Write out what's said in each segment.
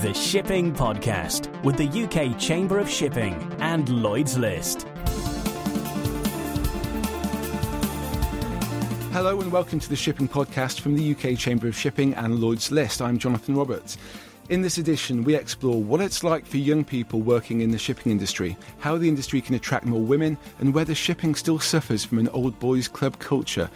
The Shipping Podcast with the UK Chamber of Shipping and Lloyd's List. Hello and welcome to the Shipping Podcast from the UK Chamber of Shipping and Lloyd's List. I'm Jonathan Roberts. In this edition, we explore what it's like for young people working in the shipping industry, how the industry can attract more women, and whether shipping still suffers from an old boys club culture.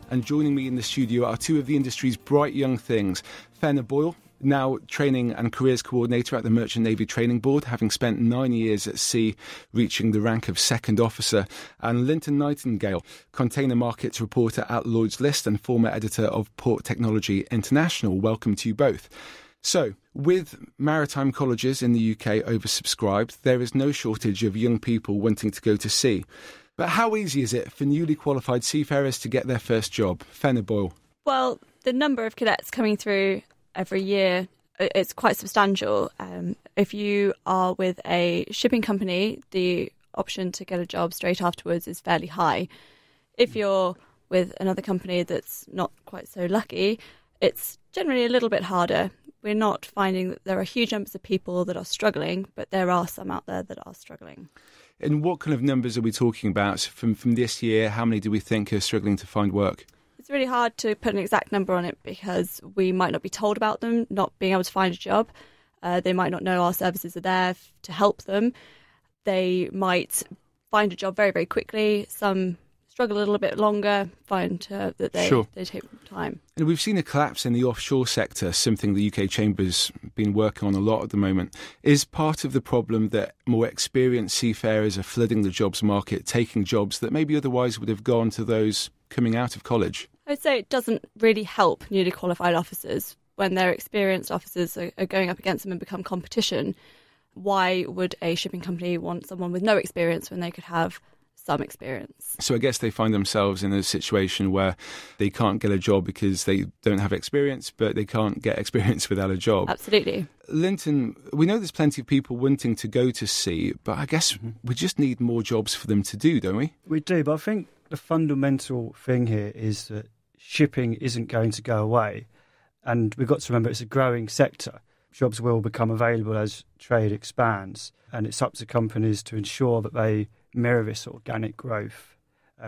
And joining me in the studio are two of the industry's bright young things. Fena Boyle, now Training and Careers Coordinator at the Merchant Navy Training Board, having spent 9 years at sea, reaching the rank of second officer, and Linton Nightingale, Container Markets Reporter at Lloyd's List and former editor of Port Technology International. Welcome to you both. So, with maritime colleges in the UK oversubscribed, there is no shortage of young people wanting to go to sea. But how easy is it for newly qualified seafarers to get their first job? Fena Boyle. Well, the number of cadets coming through every year, it's quite substantial. If you are with a shipping company, the option to get a job straight afterwards is fairly high. If you're with another company that's not quite so lucky, it's generally a little bit harder. We're not finding that there are huge numbers of people that are struggling, but there are some out there that are struggling. And what kind of numbers are we talking about from this year? How many do we think are struggling to find work? It's really hard to put an exact number on it because we might not be told about them not being able to find a job. They might not know our services are there to help them. They might find a job very, very quickly. Some struggle a little bit longer, find that they take time. And we've seen a collapse in the offshore sector, something the UK Chamber's been working on a lot at the moment. Is part of the problem that more experienced seafarers are flooding the jobs market, taking jobs that maybe otherwise would have gone to those coming out of college? I'd say it doesn't really help newly qualified officers when their experienced officers are going up against them and become competition. Why would a shipping company want someone with no experience when they could have some experience? So I guess they find themselves in a situation where they can't get a job because they don't have experience, but they can't get experience without a job. Absolutely. Linton, we know there's plenty of people wanting to go to sea, but I guess we just need more jobs for them to do, don't we? We do, but I think the fundamental thing here is that shipping isn't going to go away. And we've got to remember it's a growing sector. Jobs will become available as trade expands. And it's up to companies to ensure that they mirror this organic growth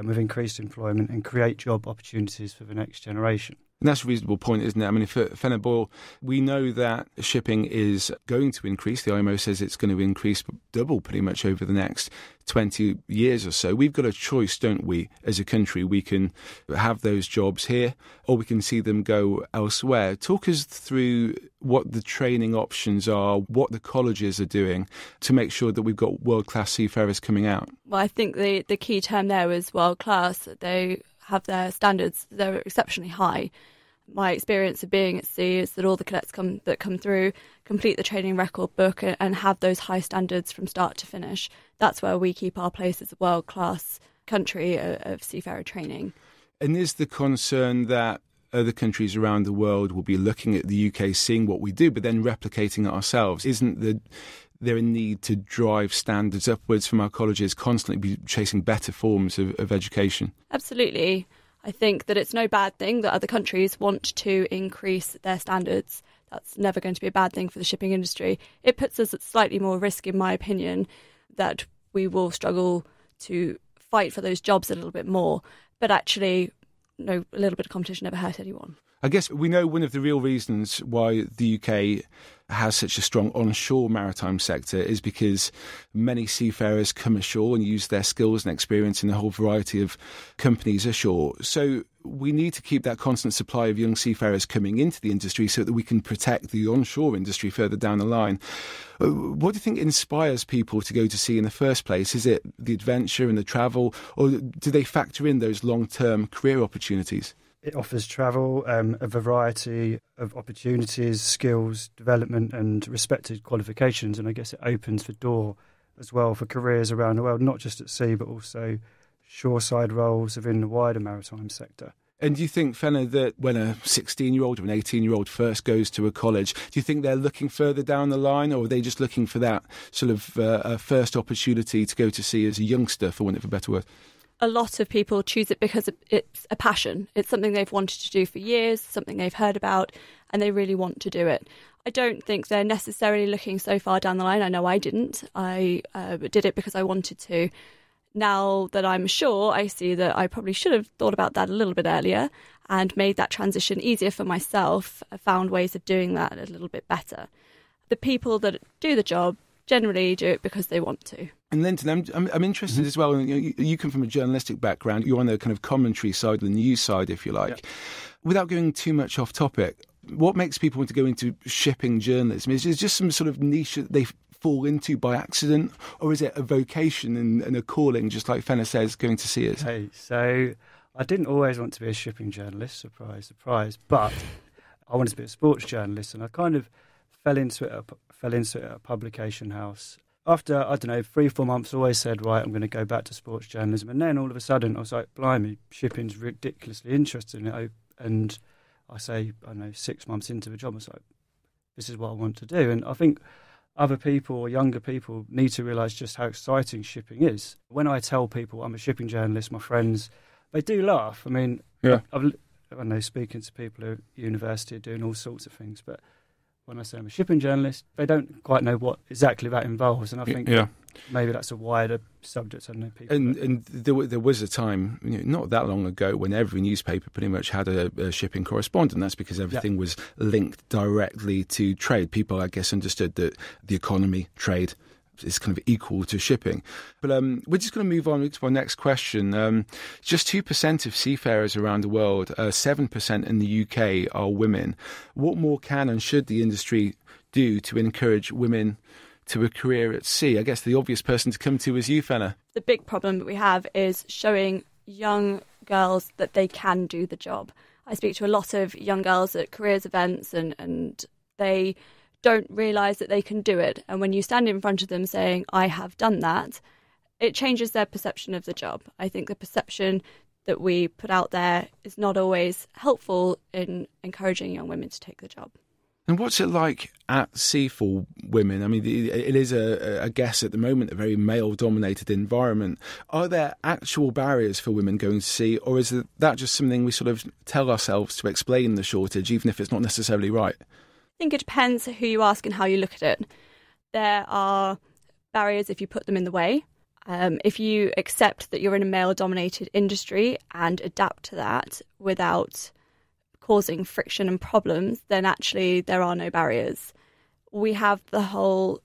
with increased employment and create job opportunities for the next generation. And that's a reasonable point, isn't it? I mean, for Fena Boyle, we know that shipping is going to increase. The IMO says it's going to increase double pretty much over the next 20 years or so. We've got a choice, don't we, as a country? We can have those jobs here or we can see them go elsewhere. Talk us through what the training options are, what the colleges are doing to make sure that we've got world-class seafarers coming out. Well, I think the key term there was world-class. They have their standards, they're exceptionally high. My experience of being at sea is that all the cadets that come through complete the training record book and have those high standards from start to finish. That's where we keep our place as a world-class country of seafarer training. And is the concern that other countries around the world will be looking at the UK, seeing what we do, but then replicating it ourselves? Isn't there a need to drive standards upwards from our colleges, constantly be chasing better forms of education? Absolutely. I think that it's no bad thing that other countries want to increase their standards. That's never going to be a bad thing for the shipping industry. It puts us at slightly more risk, in my opinion, that we will struggle to fight for those jobs a little bit more. But actually, no, a little bit of competition never hurt anyone. I guess we know one of the real reasons why the UK has such a strong onshore maritime sector is because many seafarers come ashore and use their skills and experience in a whole variety of companies ashore. So we need to keep that constant supply of young seafarers coming into the industry so that we can protect the onshore industry further down the line. What do you think inspires people to go to sea in the first place? Is it the adventure and the travel, or do they factor in those long-term career opportunities? It offers travel, a variety of opportunities, skills, development and respected qualifications. And I guess it opens the door as well for careers around the world, not just at sea, but also shoreside roles within the wider maritime sector. And do you think, Fena, that when a 16-year-old or an 18-year-old first goes to a college, do you think they're looking further down the line, or are they just looking for that sort of first opportunity to go to sea as a youngster, for want of a better word? A lot of people choose it because it's a passion. It's something they've wanted to do for years, something they've heard about, and they really want to do it. I don't think they're necessarily looking so far down the line. I know I didn't. I did it because I wanted to. Now that I'm sure, I see that I probably should have thought about that a little bit earlier and made that transition easier for myself. I found ways of doing that a little bit better. The people that do the job generally do it because they want to. And Linton, I'm interested as well. You come from a journalistic background. You're on the kind of commentary side, the news side, if you like. Yep. Without going too much off topic, what makes people want to go into shipping journalism? Is it just some sort of niche that they fall into by accident, or is it a vocation and a calling, just like Fena says, going to sea? Hey, so I didn't always want to be a shipping journalist, surprise, surprise, but I wanted to be a sports journalist, and I kind of fell into it at a publication house. After, 3-4 months, I always said, right, I'm going to go back to sports journalism. And then all of a sudden, I was like, blimey, shipping's ridiculously interesting. And I say, 6 months into the job, I was like, this is what I want to do. And I think other people or younger people need to realise just how exciting shipping is. When I tell people I'm a shipping journalist, my friends, they do laugh. I mean, yeah. I know speaking to people at university doing all sorts of things, but when I say I'm a shipping journalist, they don't quite know what exactly that involves. And I think maybe that's a wider subject. I don't know people. And there was a time, not that long ago, when every newspaper pretty much had a shipping correspondent. That's because everything was linked directly to trade. People, I guess, understood that the economy, trade, is kind of equal to shipping. But we're just going to move on to our next question. Just 2% of seafarers around the world, 7% in the UK are women. What more can and should the industry do to encourage women to a career at sea? I guess the obvious person to come to is you, Fena. The big problem that we have is showing young girls that they can do the job. I speak to a lot of young girls at careers events and they don't realise that they can do it. And when you stand in front of them saying, I have done that, it changes their perception of the job. I think the perception that we put out there is not always helpful in encouraging young women to take the job. And what's it like at sea for women? I mean, it is, I guess, at the moment, a very male-dominated environment. Are there actual barriers for women going to sea, or is that just something we sort of tell ourselves to explain the shortage, even if it's not necessarily right? I think it depends who you ask and how you look at it. There are barriers if you put them in the way. If you accept that you're in a male-dominated industry and adapt to that without causing friction and problems, then actually there are no barriers. We have the whole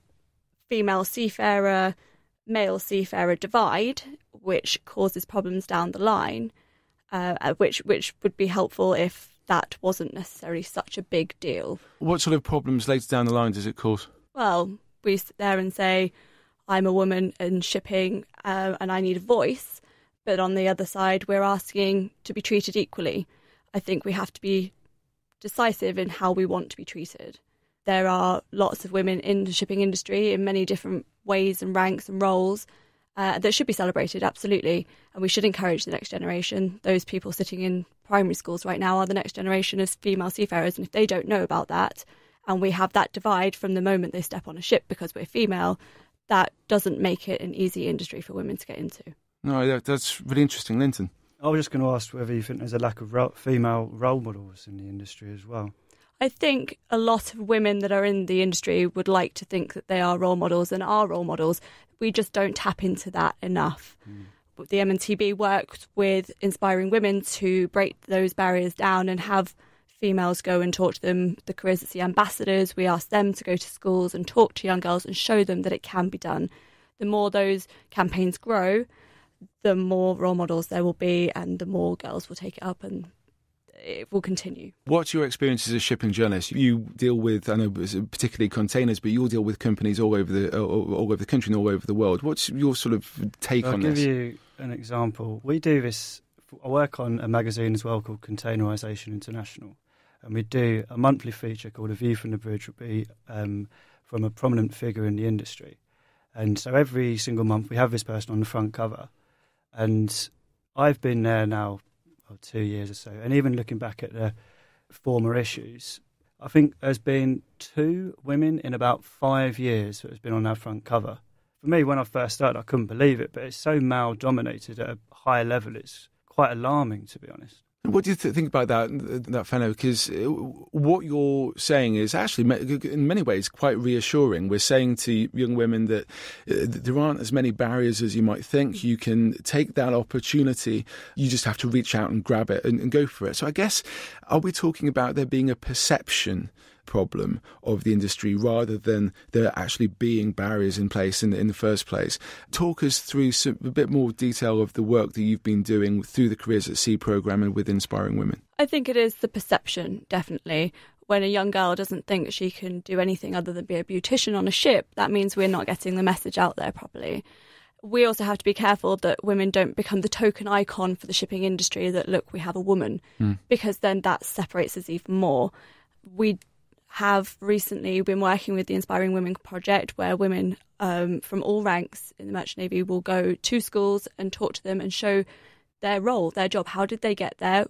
female seafarer, male seafarer divide, which causes problems down the line, which would be helpful if that wasn't necessarily such a big deal. What sort of problems later down the line does it cause? Well, we sit there and say, I'm a woman in shipping and I need a voice. But on the other side, we're asking to be treated equally. I think we have to be decisive in how we want to be treated. There are lots of women in the shipping industry in many different ways and ranks and roles that should be celebrated, absolutely. And we should encourage the next generation. Those people sitting in primary schools right now are the next generation of female seafarers. And if they don't know about that, and we have that divide from the moment they step on a ship because we're female, that doesn't make it an easy industry for women to get into. No, that's really interesting. Linton? I was just going to ask whether you think there's a lack of female role models in the industry as well. I think a lot of women that are in the industry would like to think that they are role models and are role models. We just don't tap into that enough. The MNTB worked with inspiring women to break those barriers down and have females go and talk to them. The Careers at Sea ambassadors, we asked them to go to schools and talk to young girls and show them that it can be done. The more those campaigns grow, the more role models there will be and the more girls will take it up and it will continue. What's your experience as a shipping journalist? You deal with, I know particularly containers, but you'll deal with companies all over the country and all over the world. What's your sort of take on this? I'll give you an example. We do this, I work on a magazine as well called Containerisation International, and we do a monthly feature called A View from the Bridge, will be from a prominent figure in the industry. And so every single month we have this person on the front cover. And I've been there now 2 years or so. And even looking back at the former issues, I think there's been 2 women in about 5 years that has been on our front cover. For me, when I first started, I couldn't believe it, but it's so male-dominated at a high level, it's quite alarming, to be honest. What do you think about that, Fena? Because what you're saying is actually, in many ways, quite reassuring. We're saying to young women that there aren't as many barriers as you might think. You can take that opportunity. You just have to reach out and grab it and go for it. So I guess, are we talking about there being a perception problem of the industry rather than there actually being barriers in place in the first place? Talk us through a bit more detail of the work that you've been doing through the Careers at Sea programme and with Inspiring Women. I think it is the perception, definitely. When a young girl doesn't think she can do anything other than be a beautician on a ship, that means we're not getting the message out there properly. We also have to be careful that women don't become the token icon for the shipping industry, that, look, we have a woman, because then that separates us even more. We have recently been working with the Inspiring Women project, where women from all ranks in the Merchant Navy will go to schools and talk to them and show their role, their job. How did they get there?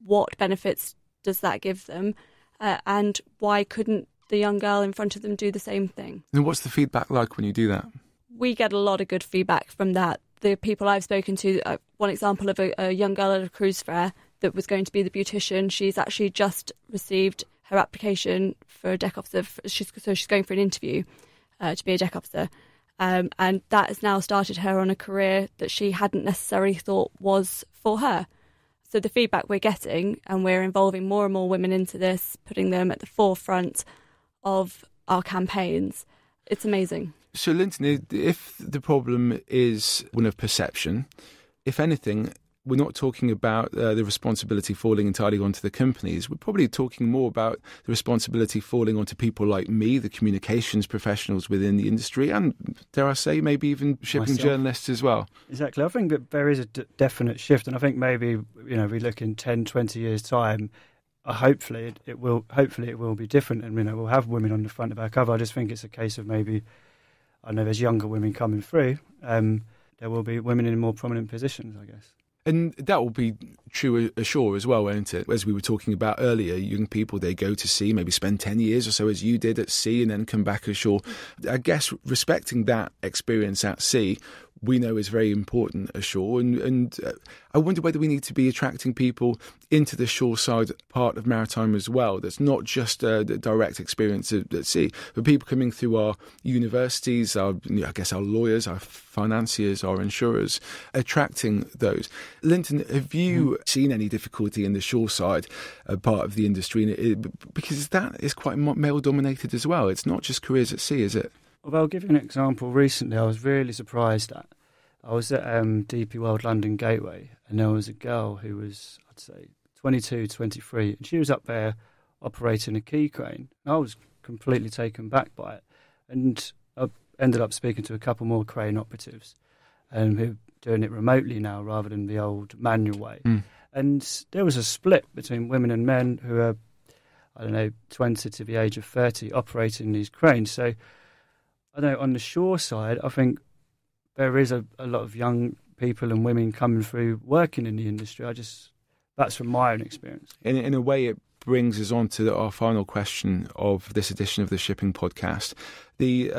What benefits does that give them? And why couldn't the young girl in front of them do the same thing? And what's the feedback like when you do that? We get a lot of good feedback from that. The people I've spoken to, one example of a young girl at a cruise fair that was going to be the beautician, she's actually just received her application for a deck officer. So she's going for an interview to be a deck officer. And that has now started her on a career that she hadn't necessarily thought was for her. So the feedback we're getting, and we're involving more and more women into this, putting them at the forefront of our campaigns, it's amazing. So, Linton, if the problem is one of perception, if anything, we're not talking about the responsibility falling entirely onto the companies. We're probably talking more about the responsibility falling onto people like me, the communications professionals within the industry, and, dare I say, maybe even shipping journalists as well. Exactly. I think that there is a definite shift, and I think maybe, we look in 10, 20 years' time, hopefully it will be different, and we'll have women on the front of our cover. I just think it's a case of maybe, I know there's younger women coming through, there will be women in more prominent positions, I guess. And that will be true ashore as well, won't it? As we were talking about earlier, young people, they go to sea, maybe spend 10 years or so as you did at sea, and then come back ashore. I guess respecting that experience at sea, we know is very important ashore. And I wonder whether we need to be attracting people into the shoreside part of maritime as well. That's not just the direct experience at sea, but people coming through our universities, our lawyers, our financiers, our insurers, attracting those. Linton, have you seen any difficulty in the shoreside part of the industry? Because that is quite male-dominated as well. It's not just Careers at Sea, is it? Well, I'll give you an example. Recently, I was really surprised at. I was at DP World London Gateway, and there was a girl who was, I'd say, 22, 23, and she was up there operating a key crane. I was completely taken back by it, and I ended up speaking to a couple more crane operatives who are doing it remotely now rather than the old manual way. And there was a split between women and men who are, 20 to the age of 30 operating these cranes. So I know on the shore side, I think there is a lot of young people and women coming through working in the industry. That's from my own experience. In a way, it brings us on to our final question of this edition of the Shipping Podcast. The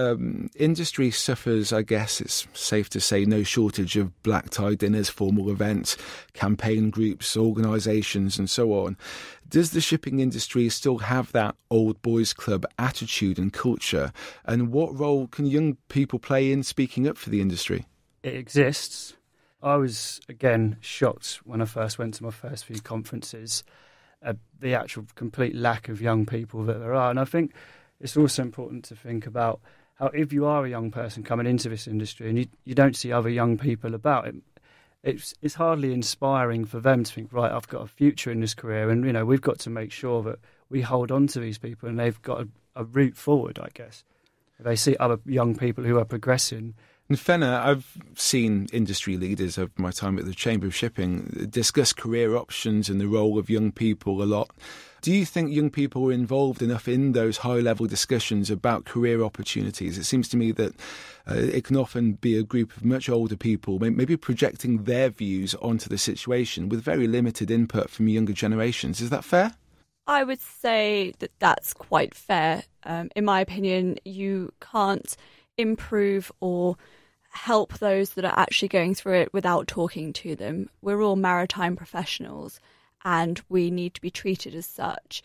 industry suffers, I guess it's safe to say, no shortage of black tie dinners, formal events, campaign groups, organisations and so on. Does the shipping industry still have that old boys club attitude and culture? And what role can young people play in speaking up for the industry? It exists. I was, again, shocked when I first went to my first few conferences at the actual complete lack of young people that there are. And I think it's also important to think about how, if you are a young person coming into this industry and you don't see other young people about, it's hardly inspiring for them to think, right, I've got a future in this career, and we've got to make sure that we hold on to these people and they've got a route forward, I guess. If they see other young people who are progressing. And Fena, I've seen industry leaders over my time at the Chamber of Shipping discuss career options and the role of young people a lot. Do you think young people are involved enough in those high-level discussions about career opportunities? It seems to me that it can often be a group of much older people, maybe projecting their views onto the situation with very limited input from younger generations. Is that fair? I would say that that's quite fair. In my opinion, you can't improve or help those that are actually going through it without talking to them. We're all maritime professionals, and we need to be treated as such.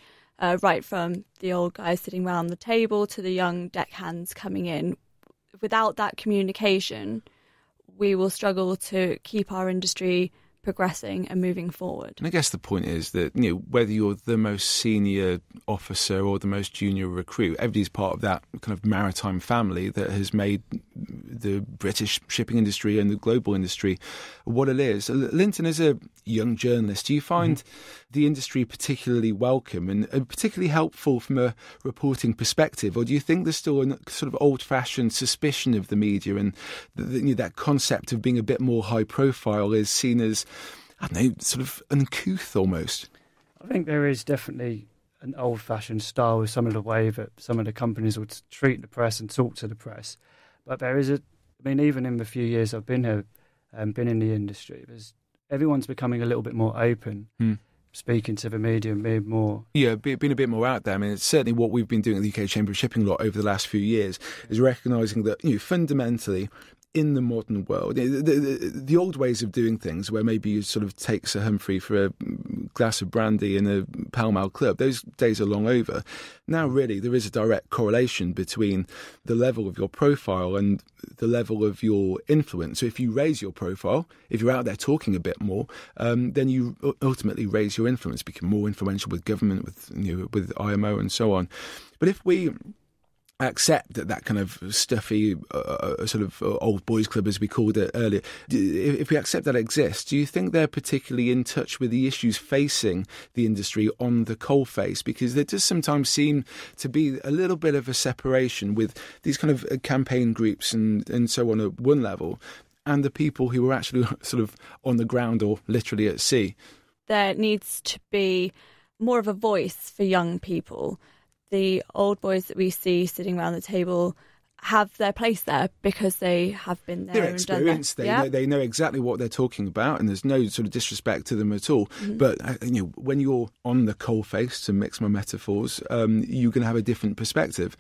Right from the old guys sitting around the table to the young deckhands coming in. Without that communication, we will struggle to keep our industry progressing and moving forward. And I guess the point is that, whether you're the most senior officer or the most junior recruit, everybody's part of that kind of maritime family that has made the British shipping industry and the global industry what it is. Linton, as a young journalist, do you find the industry particularly welcome and particularly helpful from a reporting perspective, or do you think there's still a sort of old-fashioned suspicion of the media and that concept of being a bit more high profile is seen as, I don't know, sort of uncouth almost? I think there is definitely an old-fashioned style with some of the way that some of the companies would treat the press and talk to the press. But there is even in the few years I've been here and been in the industry, everyone's becoming a little bit more open, speaking to the media and being more... Yeah, being a bit more out there. I mean, it's certainly what we've been doing at the UK Chamber of Shipping a lot over the last few years, is recognising that, fundamentally, in the modern world, the old ways of doing things, where maybe you sort of take Sir Humphrey for a glass of brandy in a Pall Mall club, those days are long over. Now, really, there is a direct correlation between the level of your profile and the level of your influence. So if you raise your profile, if you're out there talking a bit more, then you ultimately raise your influence, become more influential with government, with IMO and so on. But if we accept that kind of stuffy sort of old boys club, as we called it earlier, if we accept that exists, do you think they're particularly in touch with the issues facing the industry on the coalface? Because there does sometimes seem to be a little bit of a separation with these kind of campaign groups and so on at one level, and the people who are actually sort of on the ground or literally at sea. There needs to be more of a voice for young people. The old boys that we see sitting around the table have their place there because they have been there. They're experienced. They know exactly what they're talking about, and there's no sort of disrespect to them at all. Mm-hmm. But when you're on the coalface, to mix my metaphors, you're going to have a different perspective.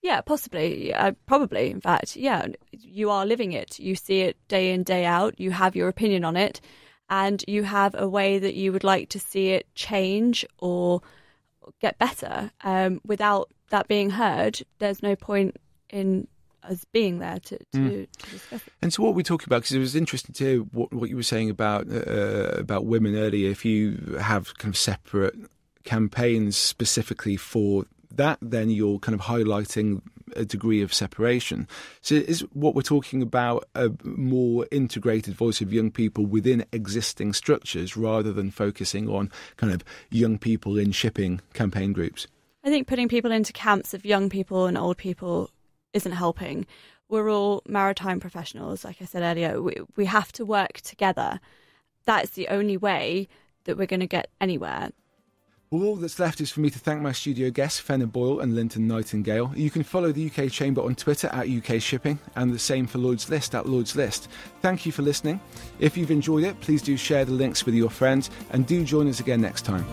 Yeah, possibly. Probably, in fact. Yeah, you are living it. You see it day in, day out. You have your opinion on it, and you have a way that you would like to see it change or get better. Without that being heard, there's no point in us being there to discuss it. And so what we're talking about, because it was interesting to hear what you were saying about women earlier, if you have kind of separate campaigns specifically for that, then you're kind of highlighting a degree of separation. So is what we're talking about a more integrated voice of young people within existing structures rather than focusing on kind of young people in shipping campaign groups? I think putting people into camps of young people and old people isn't helping. We're all maritime professionals, like I said earlier. We have to work together. That's the only way that we're going to get anywhere. Well, all that's left is for me to thank my studio guests, Fena Boyle and Linton Nightingale. You can follow the UK Chamber on Twitter at UK Shipping, and the same for Lloyd's List at Lloyd's List. Thank you for listening. If you've enjoyed it, please do share the links with your friends, and do join us again next time.